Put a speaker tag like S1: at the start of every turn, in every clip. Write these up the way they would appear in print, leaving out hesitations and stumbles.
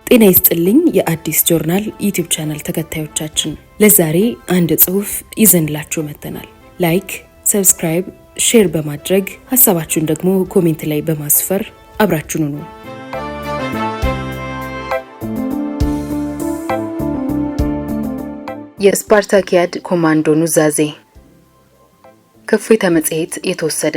S1: ጤና ይስጥልኝ የአዲስ ጆርናል ዩቲዩብ ቻናል ተከታዮቻችን፣ ለዛሬ አንድ ጽሑፍ ይዘንላችሁ መጥተናል። ላይክ፣ ሰብስክራይብ፣ ሼር በማድረግ ሀሳባችሁን ደግሞ ኮሜንት ላይ በማስፈር አብራችሁን ሁኑ። የስፓርታኪያድ ኮማንዶ ኑዛዜ ከእፎይታ መጽሔት የተወሰደ።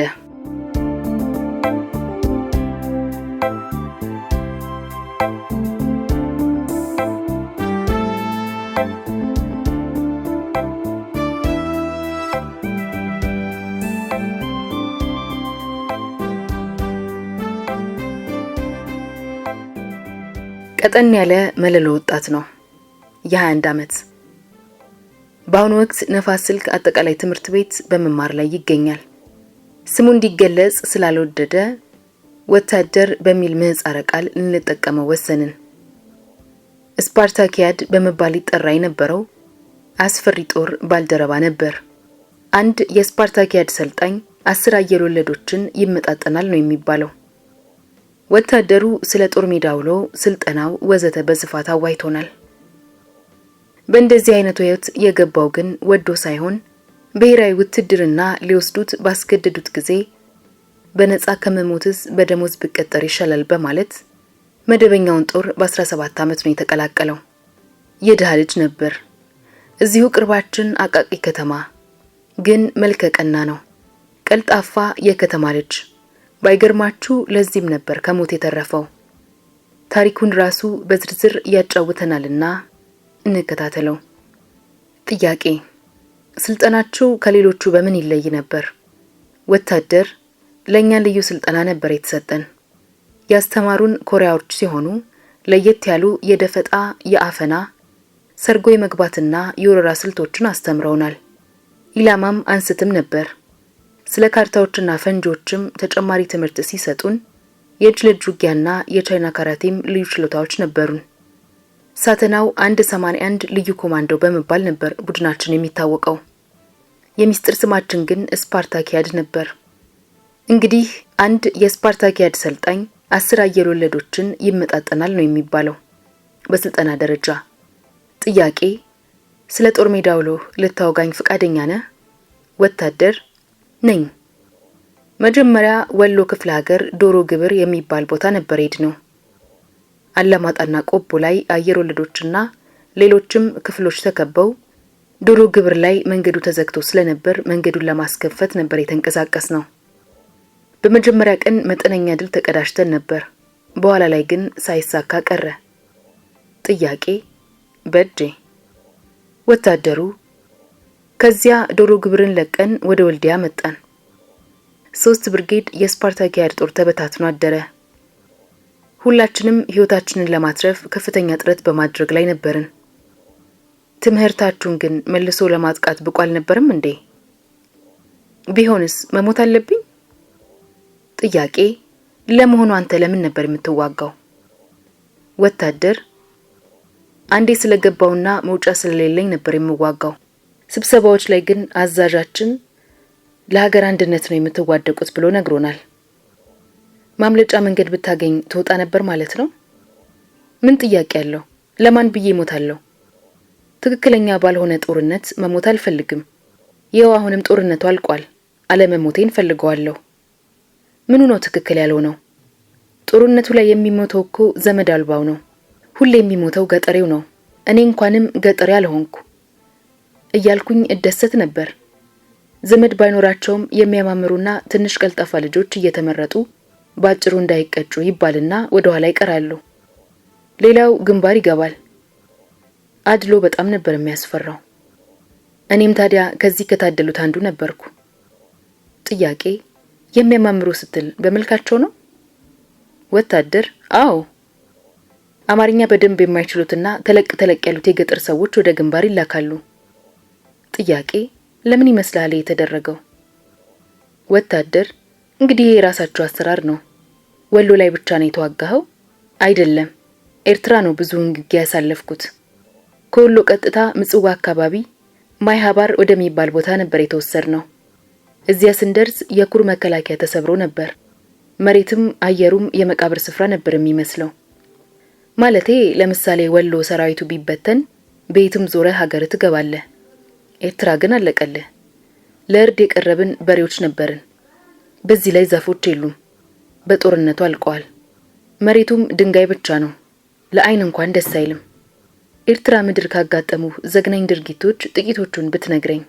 S1: ቀጠን ያለ መለሎ ወጣት ነው። የ21 ዓመት። በአሁኑ ወቅት ነፋስ ስልክ አጠቃላይ ትምህርት ቤት በመማር ላይ ይገኛል። ስሙ እንዲገለጽ ስላልወደደ ወታደር በሚል ምህጻረ ቃል ልንጠቀመው ወሰንን። ስፓርታኪያድ በመባል ይጠራ የነበረው አስፈሪ ጦር ባልደረባ ነበር። አንድ የስፓርታኪያድ ሰልጣኝ 10 አየር ወለዶችን ይመጣጠናል ነው የሚባለው። ወታደሩ ስለ ጦር ሜዳ ውሎ፣ ስልጠናው ወዘተ በስፋት አዋይቶናል። በእንደዚህ አይነቱ ህይወት የገባው ግን ወዶ ሳይሆን ብሔራዊ ውትድርና ሊወስዱት ባስገደዱት ጊዜ በነጻ ከመሞትስ በደሞዝ ብቀጠር ይሻላል በማለት መደበኛውን ጦር በ17 ዓመት ነው የተቀላቀለው። የድሃ ልጅ ነበር። እዚሁ ቅርባችን አቃቂ ከተማ፣ ግን መልከ ቀና ነው። ቀልጣፋ የከተማ ልጅ። ባይገርማችሁ ለዚህም ነበር ከሞት የተረፈው። ታሪኩን ራሱ በዝርዝር ያጫውተናልና እንከታተለው። ጥያቄ፣ ስልጠናችሁ ከሌሎቹ በምን ይለይ ነበር? ወታደር ለኛ ልዩ ስልጠና ነበር የተሰጠን። ያስተማሩን ኮሪያዎች ሲሆኑ ለየት ያሉ የደፈጣ፣ የአፈና፣ ሰርጎ የመግባትና የወረራ ስልቶችን አስተምረውናል። ኢላማም አንስትም ነበር። ስለ ካርታዎችና ፈንጆችም ተጨማሪ ትምህርት ሲሰጡን የእጅ ለእጅ ውጊያና የቻይና ካራቴም ልዩ ችሎታዎች ነበሩን። ሳተናው 181 ልዩ ኮማንዶ በመባል ነበር ቡድናችን የሚታወቀው። የሚስጥር ስማችን ግን ስፓርታኪያድ ነበር። እንግዲህ አንድ የስፓርታኪያድ ሰልጣኝ 10 አየር ወለዶችን ይመጣጠናል ነው የሚባለው በስልጠና ደረጃ። ጥያቄ፣ ስለ ጦር ሜዳ ውሎ ልታወጋኝ ፈቃደኛ ነህ? ወታደር ነኝ። መጀመሪያ ወሎ ክፍለ ሀገር ዶሮ ግብር የሚባል ቦታ ነበር ሄድነው። አላማጣና ቆቦ ላይ አየር ወለዶችና ሌሎችም ክፍሎች ተከበው ዶሮ ግብር ላይ መንገዱ ተዘግቶ ስለነበር መንገዱን ለማስከፈት ነበር የተንቀሳቀስነው። በመጀመሪያ ቀን መጠነኛ ድል ተቀዳጅተን ነበር። በኋላ ላይ ግን ሳይሳካ ቀረ። ጥያቄ፣ በእጄ። ወታደሩ ከዚያ ዶሮ ግብርን ለቀን ወደ ወልዲያ መጣን። 3 ብርጌድ የስፓርታኪያድ ጦር ተበታትኖ አደረ። ሁላችንም ህይወታችንን ለማትረፍ ከፍተኛ ጥረት በማድረግ ላይ ነበርን። ትምህርታችሁን ግን መልሶ ለማጥቃት ብቁ አልነበረም እንዴ? ቢሆንስ መሞት አለብኝ? ጥያቄ፣ ለመሆኑ አንተ ለምን ነበር የምትዋጋው? ወታደር አንዴ ስለገባውና መውጫ ስለሌለኝ ነበር የምዋጋው። ስብሰባዎች ላይ ግን አዛዣችን ለሀገር አንድነት ነው የምትዋደቁት ብሎ ነግሮናል። ማምለጫ መንገድ ብታገኝ ትወጣ ነበር ማለት ነው? ምን ጥያቄ አለው? ለማን ብዬ ሞታለሁ? ትክክለኛ ባልሆነ ጦርነት መሞት አልፈልግም። ይኸው አሁንም ጦርነቱ አልቋል። አለመሞቴን ፈልገዋለሁ። ምኑ ነው ትክክል ያልሆነው? ጦርነቱ ላይ የሚሞተው እኮ ዘመድ አልባው ነው። ሁሌ የሚሞተው ገጠሬው ነው። እኔ እንኳንም ገጠሬ አልሆንኩ እያልኩኝ እደሰት ነበር። ዘመድ ባይኖራቸውም የሚያማምሩና ትንሽ ቀልጣፋ ልጆች እየተመረጡ ባጭሩ እንዳይቀጩ ይባልና ወደ ኋላ ይቀራሉ። ሌላው ግንባር ይገባል። አድሎ በጣም ነበር የሚያስፈራው። እኔም ታዲያ ከዚህ ከታደሉት አንዱ ነበርኩ። ጥያቄ፣ የሚያማምሩ ስትል በመልካቸው ነው? ወታደር አዎ። አማርኛ በደንብ የማይችሉትና ተለቅ ያሉት የገጠር ሰዎች ወደ ግንባር ይላካሉ። ጥያቄ፣ ለምን ይመስላል የተደረገው? ወታደር እንግዲህ የራሳቸው አሰራር ነው። ወሎ ላይ ብቻ ነው የተዋጋኸው? አይደለም፣ ኤርትራ ነው ብዙውን ጊዜ ያሳለፍኩት። ከወሎ ቀጥታ ምጽዋ አካባቢ ማይሃባር ወደሚባል ቦታ ነበር የተወሰድነው። እዚያ ስንደርስ የኩር መከላከያ ተሰብሮ ነበር። መሬትም አየሩም የመቃብር ስፍራ ነበር የሚመስለው። ማለቴ ለምሳሌ ወሎ ሰራዊቱ ቢበተን ቤትም ዞረ ሀገር ትገባለህ። ኤርትራ ግን አለቀልህ። ለእርድ የቀረብን በሬዎች ነበርን። በዚህ ላይ ዛፎች የሉም። በጦርነቱ አልቀዋል። መሬቱም ድንጋይ ብቻ ነው። ለአይን እንኳን ደስ አይልም። ኤርትራ ምድር ካጋጠሙ ዘግናኝ ድርጊቶች ጥቂቶቹን ብትነግረኝ።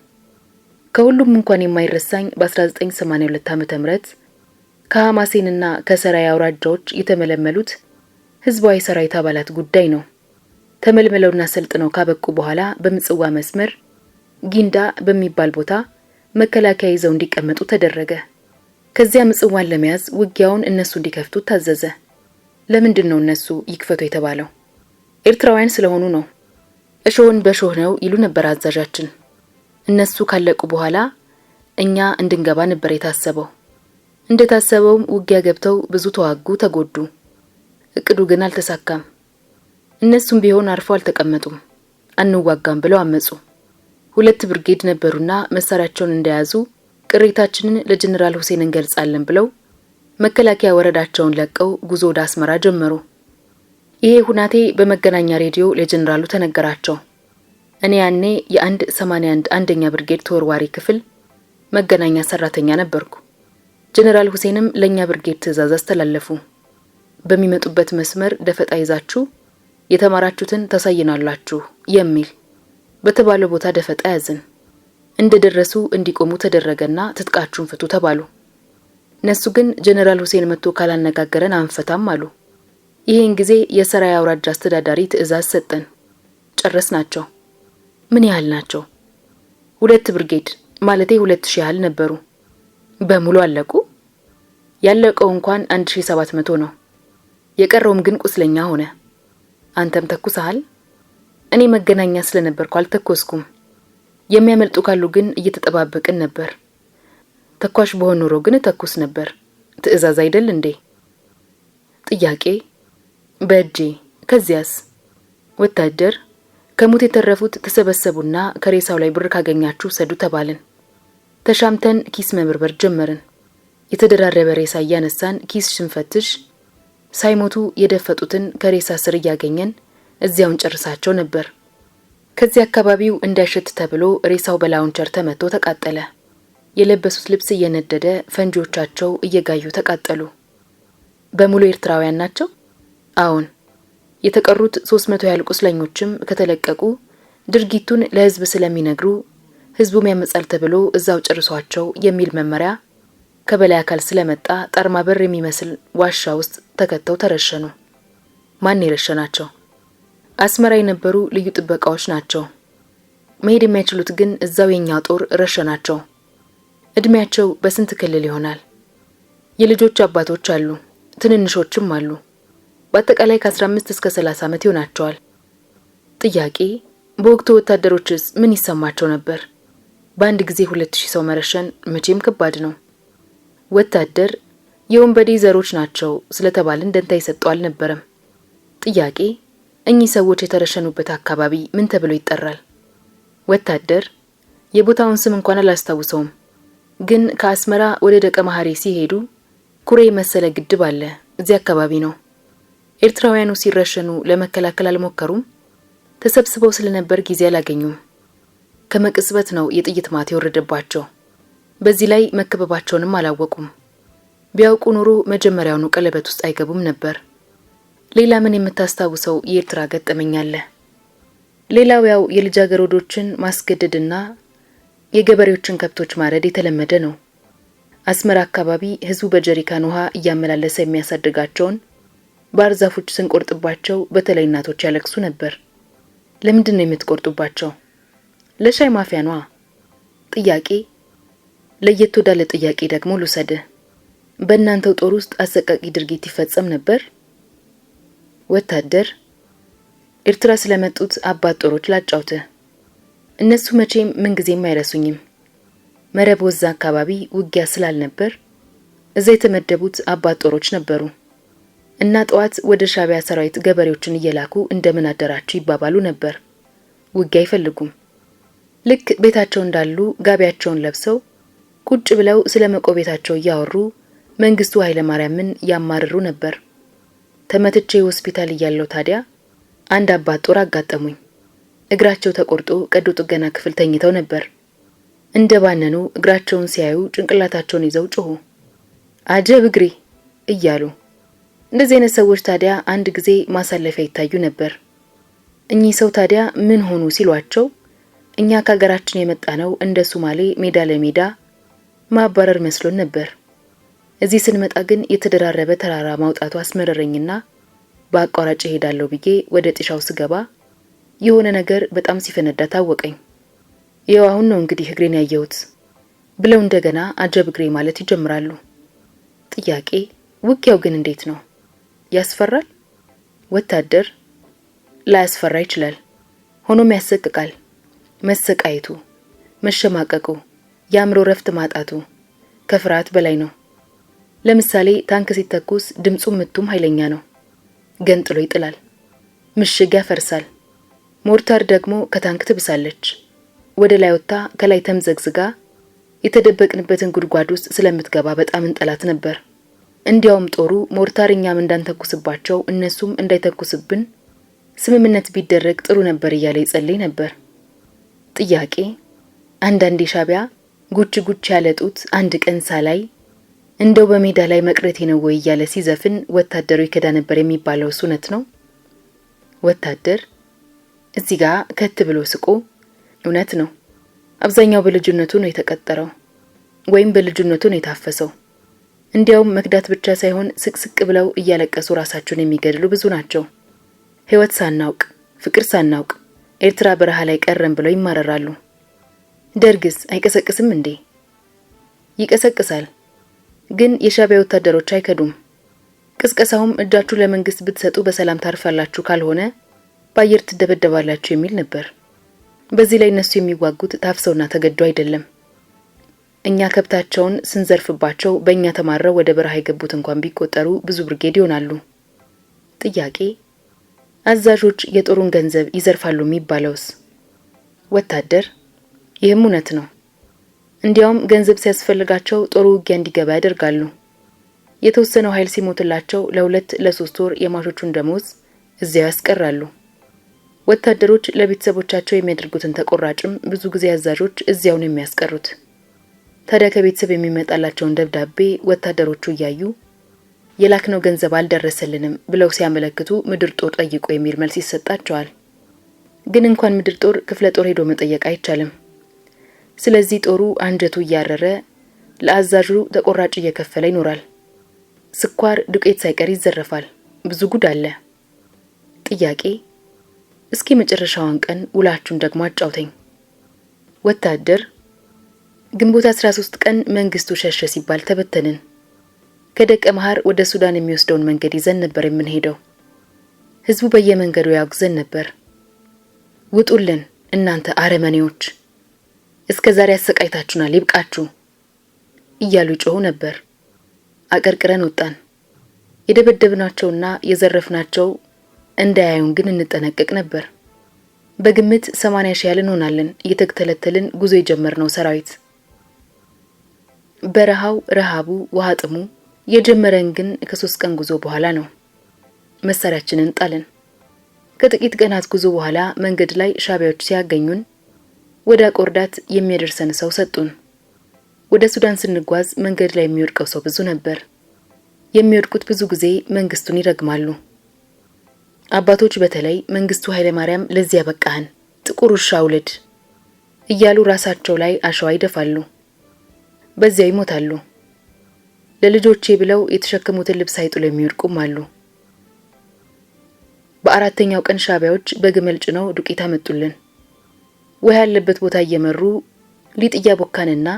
S1: ከሁሉም እንኳን የማይረሳኝ በ1982 ዓ.ም ከሐማሴንና ከሰራይ አውራጃዎች የተመለመሉት ህዝባዊ ሰራዊት አባላት ጉዳይ ነው። ተመልምለውና ሰልጥነው ካበቁ በኋላ በምጽዋ መስመር ጊንዳ በሚባል ቦታ መከላከያ ይዘው እንዲቀመጡ ተደረገ። ከዚያ ምጽዋን ለመያዝ ውጊያውን እነሱ እንዲከፍቱ ታዘዘ። ለምንድን ነው እነሱ ይክፈቱ የተባለው? ኤርትራውያን ስለሆኑ ነው። እሾህን በሾህ ነው ይሉ ነበር አዛዣችን። እነሱ ካለቁ በኋላ እኛ እንድንገባ ነበር የታሰበው። እንደታሰበውም ውጊያ ገብተው ብዙ ተዋጉ፣ ተጎዱ። እቅዱ ግን አልተሳካም። እነሱም ቢሆን አርፈው አልተቀመጡም። አንዋጋም ብለው አመጹ። 2 ብርጌድ ነበሩና መሳሪያቸውን እንደያዙ ቅሬታችንን ለጀነራል ሁሴን እንገልጻለን ብለው መከላከያ ወረዳቸውን ለቀው ጉዞ ወደ አስመራ ጀመሩ። ይሄ ሁናቴ በመገናኛ ሬዲዮ ለጀነራሉ ተነገራቸው። እኔ ያኔ የ181 አንደኛ ብርጌድ ተወርዋሪ ክፍል መገናኛ ሰራተኛ ነበርኩ። ጀነራል ሁሴንም ለኛ ብርጌድ ትዕዛዝ አስተላለፉ። በሚመጡበት መስመር ደፈጣ ይዛችሁ የተማራችሁትን ታሳይናላችሁ የሚል። በተባለው ቦታ ደፈጣ ያዝን። እንደደረሱ እንዲቆሙ ተደረገና ትጥቃችሁን ፍቱ ተባሉ። እነሱ ግን ጀነራል ሁሴን መጥቶ ካላነጋገረን አንፈታም አሉ። ይሄን ጊዜ የሰራይ አውራጃ አስተዳዳሪ ትዕዛዝ ሰጠን። ጨረስናቸው። ምን ያህል ናቸው? 2 ብርጌድ ማለቴ 2000 ያህል ነበሩ። በሙሉ አለቁ? ያለቀው እንኳን 1700 ነው። የቀረውም ግን ቁስለኛ ሆነ። አንተም ተኩሰሃል? እኔ መገናኛ ስለነበርኩ አልተኮስኩም። የሚያመልጡ ካሉ ግን እየተጠባበቅን ነበር። ተኳሽ በሆነ ኖሮ ግን ተኩስ ነበር። ትዕዛዝ አይደል እንዴ? ጥያቄ በእጄ። ከዚያስ? ወታደር ከሞት የተረፉት ተሰበሰቡና ከሬሳው ላይ ብር ካገኛችሁ ሰዱ ተባልን። ተሻምተን ኪስ መበርበር ጀመርን። የተደራረበ ሬሳ እያነሳን ኪስ ሽንፈትሽ ሳይሞቱ የደፈጡትን ከሬሳ ስር እያገኘን እዚያውን ጨርሳቸው ነበር። ከዚህ አካባቢው እንዳይሸት ተብሎ ሬሳው በላውንቸር ተመቶ ተቃጠለ። የለበሱት ልብስ እየነደደ ፈንጂዎቻቸው እየጋዩ ተቃጠሉ። በሙሉ ኤርትራውያን ናቸው? አዎን። የተቀሩት 300 ያህል ቁስለኞችም ከተለቀቁ ድርጊቱን ለህዝብ ስለሚነግሩ ህዝቡም ያመጻል ተብሎ እዛው ጨርሷቸው የሚል መመሪያ ከበላይ አካል ስለመጣ ጠርማ በር የሚመስል ዋሻ ውስጥ ተከተው ተረሸኑ። ማን የረሸናቸው? አስመራ የነበሩ ልዩ ጥበቃዎች ናቸው። መሄድ የማይችሉት ግን እዛው የኛ ጦር ረሸናቸው። እድሜያቸው በስንት ክልል ይሆናል? የልጆች አባቶች አሉ፣ ትንንሾችም አሉ። በአጠቃላይ ከ15 እስከ 30 ዓመት ይሆናቸዋል። ጥያቄ በወቅቱ ወታደሮችስ ምን ይሰማቸው ነበር? በአንድ ጊዜ 2000 ሰው መረሸን መቼም ከባድ ነው። ወታደር የወንበዴ ዘሮች ናቸው ስለተባልን ደንታ ይሰጠው አልነበረም። ጥያቄ እኚህ ሰዎች የተረሸኑበት አካባቢ ምን ተብሎ ይጠራል? ወታደር የቦታውን ስም እንኳን አላስታውሰውም፣ ግን ከአስመራ ወደ ደቀ መሐሪ ሲሄዱ ኩሬ መሰለ ግድብ አለ፣ እዚህ አካባቢ ነው። ኤርትራውያኑ ሲረሸኑ ለመከላከል አልሞከሩም። ተሰብስበው ስለነበር ጊዜ አላገኙም። ከመቅጽበት ነው የጥይት ማት የወረደባቸው። በዚህ ላይ መከበባቸውንም አላወቁም። ቢያውቁ ኑሮ መጀመሪያውኑ ቀለበት ውስጥ አይገቡም ነበር። ሌላ ምን የምታስታውሰው የኤርትራ ገጠመኝ አለ? ሌላው ያው የልጃገረዶችን ማስገደድና የገበሬዎችን ከብቶች ማረድ የተለመደ ነው። አስመራ አካባቢ ህዝቡ በጀሪካን ውሃ እያመላለሰ የሚያሳድጋቸውን ባህር ዛፎች ስንቆርጥባቸው በተለይ እናቶች ያለቅሱ ነበር። ለምንድን ነው የምትቆርጡባቸው? ለሻይ ማፊያ ነዋ። ጥያቄ ለየት ወዳለ ጥያቄ ደግሞ ልውሰድ። በእናንተው ጦር ውስጥ አሰቃቂ ድርጊት ይፈጸም ነበር? ወታደር ኤርትራ ስለመጡት አባት ጦሮች ላጫውተ። እነሱ መቼም ምንጊዜም አይረሱኝም። መረብ ወዛ አካባቢ ውጊያ ስላልነበር እዛ የተመደቡት አባት ጦሮች ነበሩ እና ጠዋት ወደ ሻቢያ ሰራዊት ገበሬዎችን እየላኩ እንደምን አደራችሁ ይባባሉ ነበር። ውጊያ አይፈልጉም። ልክ ቤታቸው እንዳሉ ጋቢያቸውን ለብሰው ቁጭ ብለው ስለመቆቤታቸው እያወሩ መንግስቱ ኃይለ ማርያምን ያማርሩ ነበር። ተመትቼ ሆስፒታል እያለሁ ታዲያ አንድ አባት ጦር አጋጠሙኝ። እግራቸው ተቆርጦ ቀዶ ጥገና ክፍል ተኝተው ነበር። እንደባነኑ እግራቸውን ሲያዩ ጭንቅላታቸውን ይዘው ጮሁ። አጀብ እግሬ እያሉ። እንደዚህ አይነት ሰዎች ታዲያ አንድ ጊዜ ማሳለፊያ ይታዩ ነበር። እኚህ ሰው ታዲያ ምን ሆኑ ሲሏቸው እኛ ከሀገራችን የመጣ ነው እንደ ሶማሌ ሜዳ ለሜዳ ማባረር መስሎን ነበር። እዚህ ስንመጣ ግን የተደራረበ ተራራ ማውጣቱ አስመረረኝና በአቋራጭ እሄዳለሁ ብዬ ወደ ጢሻው ስገባ የሆነ ነገር በጣም ሲፈነዳ ታወቀኝ። ይኸው አሁን ነው እንግዲህ እግሬን ያየሁት ብለው እንደገና አጀብ እግሬ ማለት ይጀምራሉ። ጥያቄ፣ ውጊያው ግን እንዴት ነው? ያስፈራል? ወታደር ላያስፈራ ይችላል። ሆኖም ያሰቅቃል። መሰቃየቱ፣ መሸማቀቁ፣ የአእምሮ ረፍት ማጣቱ ከፍርሃት በላይ ነው። ለምሳሌ ታንክ ሲተኩስ ድምፁም ምቱም ኃይለኛ ነው። ገንጥሎ ይጥላል። ምሽግ ያፈርሳል። ሞርታር ደግሞ ከታንክ ትብሳለች። ወደ ላይ ወጥታ ከላይ ተምዘግዝጋ የተደበቅንበትን ጉድጓድ ውስጥ ስለምትገባ በጣም እንጠላት ነበር። እንዲያውም ጦሩ ሞርታር እኛም እንዳንተኩስባቸው እነሱም እንዳይተኩስብን ስምምነት ቢደረግ ጥሩ ነበር እያለ ይጸልይ ነበር። ጥያቄ፣ አንዳንዴ ሻዕቢያ ጉች ጉች ያለ ጡት አንድ ቀን ሳላይ እንደው በሜዳ ላይ መቅረቴ ነው ወይ እያለ ሲዘፍን ወታደሩ ይከዳ ነበር የሚባለው እውነት ነው? ወታደር እዚህ ጋር ከት ብሎ ስቆ እውነት ነው። አብዛኛው በልጅነቱ ነው የተቀጠረው ወይም በልጅነቱ ነው የታፈሰው። እንዲያውም መክዳት ብቻ ሳይሆን ስቅስቅ ብለው እያለቀሱ ራሳቸውን የሚገድሉ ብዙ ናቸው። ሕይወት ሳናውቅ ፍቅር ሳናውቅ ኤርትራ በረሃ ላይ ቀረን ብለው ይማረራሉ። ደርግስ አይቀሰቅስም እንዴ? ይቀሰቅሳል። ግን የሻዕቢያ ወታደሮች አይከዱም። ቅስቀሳውም እጃችሁ ለመንግስት ብትሰጡ በሰላም ታርፋላችሁ፣ ካልሆነ በአየር ትደበደባላችሁ የሚል ነበር። በዚህ ላይ እነሱ የሚዋጉት ታፍሰውና ተገደው አይደለም። እኛ ከብታቸውን ስንዘርፍባቸው በእኛ ተማረው ወደ በረሃ የገቡት እንኳን ቢቆጠሩ ብዙ ብርጌድ ይሆናሉ። ጥያቄ፣ አዛዦች የጦሩን ገንዘብ ይዘርፋሉ የሚባለውስ? ወታደር ይህም እውነት ነው። እንዲያውም ገንዘብ ሲያስፈልጋቸው ጦሩ ውጊያ እንዲገባ ያደርጋሉ። የተወሰነው ኃይል ሲሞትላቸው ለ2 ለ3 ወር የማሾቹን ደሞዝ እዚያው ያስቀራሉ። ወታደሮች ለቤተሰቦቻቸው የሚያደርጉትን ተቆራጭም ብዙ ጊዜ አዛዦች እዚያው ነው የሚያስቀሩት። ታዲያ ከቤተሰብ የሚመጣላቸውን ደብዳቤ ወታደሮቹ እያዩ የላክነው ገንዘብ አልደረሰልንም ብለው ሲያመለክቱ ምድር ጦር ጠይቆ የሚል መልስ ይሰጣቸዋል። ግን እንኳን ምድር ጦር ክፍለ ጦር ሄዶ መጠየቅ አይቻልም። ስለዚህ ጦሩ አንጀቱ እያረረ ለአዛዡ ተቆራጭ እየከፈለ ይኖራል። ስኳር፣ ዱቄት ሳይቀር ይዘረፋል። ብዙ ጉድ አለ። ጥያቄ፣ እስኪ መጨረሻውን ቀን ውላችሁን ደግሞ አጫውተኝ። ወታደር ግንቦት 13 ቀን መንግስቱ ሸሸ ሲባል ተበተንን። ከደቀ መሐር ወደ ሱዳን የሚወስደውን መንገድ ይዘን ነበር የምንሄደው። ህዝቡ በየመንገዱ ያጉዘን ነበር። ውጡልን እናንተ አረመኔዎች፣ እስከ ዛሬ አሰቃይታችሁናል፣ ይብቃችሁ እያሉ ጮሁ ነበር። አቀርቅረን ወጣን። የደበደብናቸውና የዘረፍናቸው እንዳያዩን ግን እንጠነቀቅ ነበር። በግምት 80 ሺህ ያህል እንሆናለን። እየተከተለተልን ጉዞ የጀመርነው ሰራዊት። በረሃው፣ ረሃቡ፣ ውሃ ጥሙ የጀመረን ግን ከ3 ቀን ጉዞ በኋላ ነው። መሳሪያችንን ጣልን። ከጥቂት ቀናት ጉዞ በኋላ መንገድ ላይ ሻዕቢያዎች ሲያገኙን ወደ አቆርዳት የሚያደርሰን ሰው ሰጡን። ወደ ሱዳን ስንጓዝ መንገድ ላይ የሚወድቀው ሰው ብዙ ነበር። የሚወድቁት ብዙ ጊዜ መንግስቱን ይረግማሉ። አባቶች በተለይ መንግስቱ ኃይለ ማርያም ለዚህ ያበቃህን ጥቁር ውሻ ውልድ እያሉ ራሳቸው ላይ አሸዋ ይደፋሉ። በዚያው ይሞታሉ። ለልጆቼ ብለው የተሸከሙትን ልብስ አይጥሉ የሚወድቁም አሉ። በአራተኛው ቀን ሻዕቢያዎች በግመል ጭነው ዱቄት አመጡልን። ውሃ ያለበት ቦታ እየመሩ ሊጥ እያቦካንና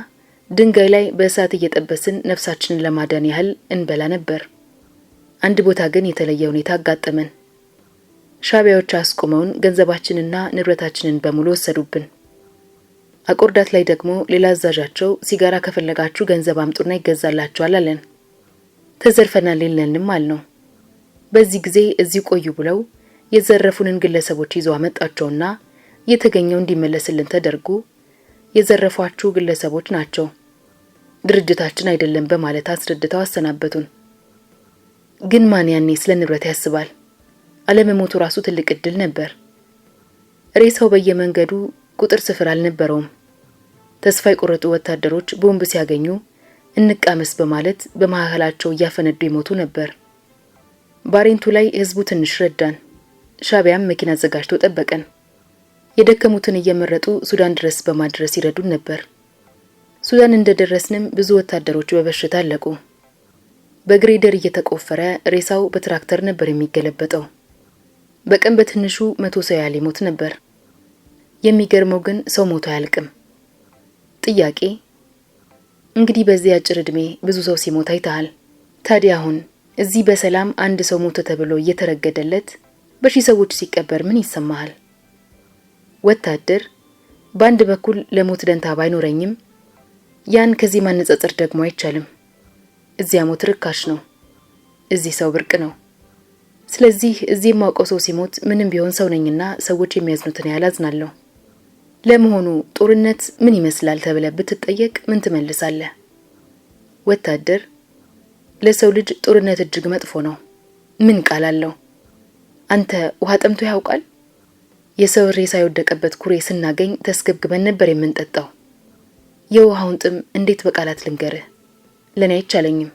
S1: ድንጋይ ላይ በእሳት እየጠበስን ነፍሳችንን ለማዳን ያህል እንበላ ነበር። አንድ ቦታ ግን የተለየ ሁኔታ አጋጠመን። ሻዕቢያዎች አስቆመውን ገንዘባችንና ንብረታችንን በሙሉ ወሰዱብን። አቆርዳት ላይ ደግሞ ሌላ አዛዣቸው ሲጋራ ከፈለጋችሁ ገንዘብ አምጡና ይገዛላችኋል አለን። ተዘርፈናል የለንም አልነው። በዚህ ጊዜ እዚህ ቆዩ ብለው የዘረፉንን ግለሰቦች ይዘው አመጣቸውና የተገኘው እንዲመለስልን ተደርጎ የዘረፏችሁ ግለሰቦች ናቸው፣ ድርጅታችን አይደለም በማለት አስረድተው አሰናበቱን። ግን ማን ያኔ ስለ ንብረት ያስባል? አለመሞቱ ራሱ ትልቅ እድል ነበር። ሬሳው በየመንገዱ ቁጥር ስፍር አልነበረውም። ተስፋ የቆረጡ ወታደሮች ቦምብ ሲያገኙ እንቃመስ በማለት በመሃላቸው እያፈነዱ ይሞቱ ነበር። ባሬንቱ ላይ ህዝቡ ትንሽ ረዳን። ሻቢያም መኪና አዘጋጅቶ ጠበቀን። የደከሙትን እየመረጡ ሱዳን ድረስ በማድረስ ይረዱን ነበር። ሱዳን እንደደረስንም ብዙ ወታደሮች በበሽታ አለቁ። በግሬደር እየተቆፈረ ሬሳው በትራክተር ነበር የሚገለበጠው። በቀን በትንሹ 100 ሰው ያህል ይሞት ነበር። የሚገርመው ግን ሰው ሞቶ አያልቅም። ጥያቄ፣ እንግዲህ በዚህ አጭር ዕድሜ ብዙ ሰው ሲሞት አይተሃል። ታዲያ አሁን እዚህ በሰላም አንድ ሰው ሞተ ተብሎ እየተረገደለት በሺህ ሰዎች ሲቀበር ምን ይሰማሃል? ወታደር፣ በአንድ በኩል ለሞት ደንታ ባይኖረኝም ያን ከዚህ ማነጻጸር ደግሞ አይቻልም። እዚያ ሞት ርካሽ ነው፣ እዚህ ሰው ብርቅ ነው። ስለዚህ እዚህ የማውቀው ሰው ሲሞት ምንም ቢሆን ሰው ነኝና ሰዎች የሚያዝኑትን ያህል አዝናለሁ። ለመሆኑ ጦርነት ምን ይመስላል ተብለህ ብትጠየቅ ምን ትመልሳለህ? ወታደር፣ ለሰው ልጅ ጦርነት እጅግ መጥፎ ነው። ምን ቃል አለው? አንተ ውሃ ጠምቶ ያውቃል? የሰው ሬሳ የወደቀበት ኩሬ ስናገኝ ተስገብግበን ነበር የምንጠጣው። የውሃውን ጥም እንዴት በቃላት ልንገርህ? ለኔ አይቻለኝም።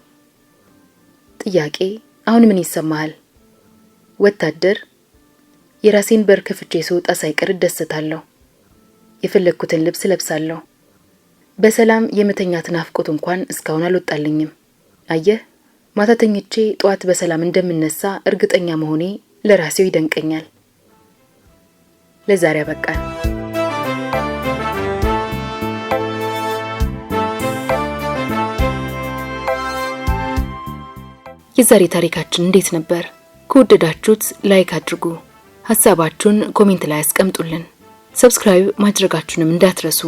S1: ጥያቄ፣ አሁን ምን ይሰማሃል? ወታደር፣ የራሴን በር ከፍቼ ስወጣ ሳይቀር እደሰታለሁ። የፈለኩትን ልብስ ለብሳለሁ። በሰላም የመተኛት ናፍቆት እንኳን እስካሁን አልወጣልኝም። አየህ፣ ማታ ተኝቼ ጧት በሰላም እንደምነሳ እርግጠኛ መሆኔ ለራሴው ይደንቀኛል። ለዛሬ አበቃን። የዛሬ ታሪካችን እንዴት ነበር? ከወደዳችሁት ላይክ አድርጉ። ሐሳባችሁን ኮሜንት ላይ አስቀምጡልን። ሰብስክራይብ ማድረጋችሁንም እንዳትረሱ።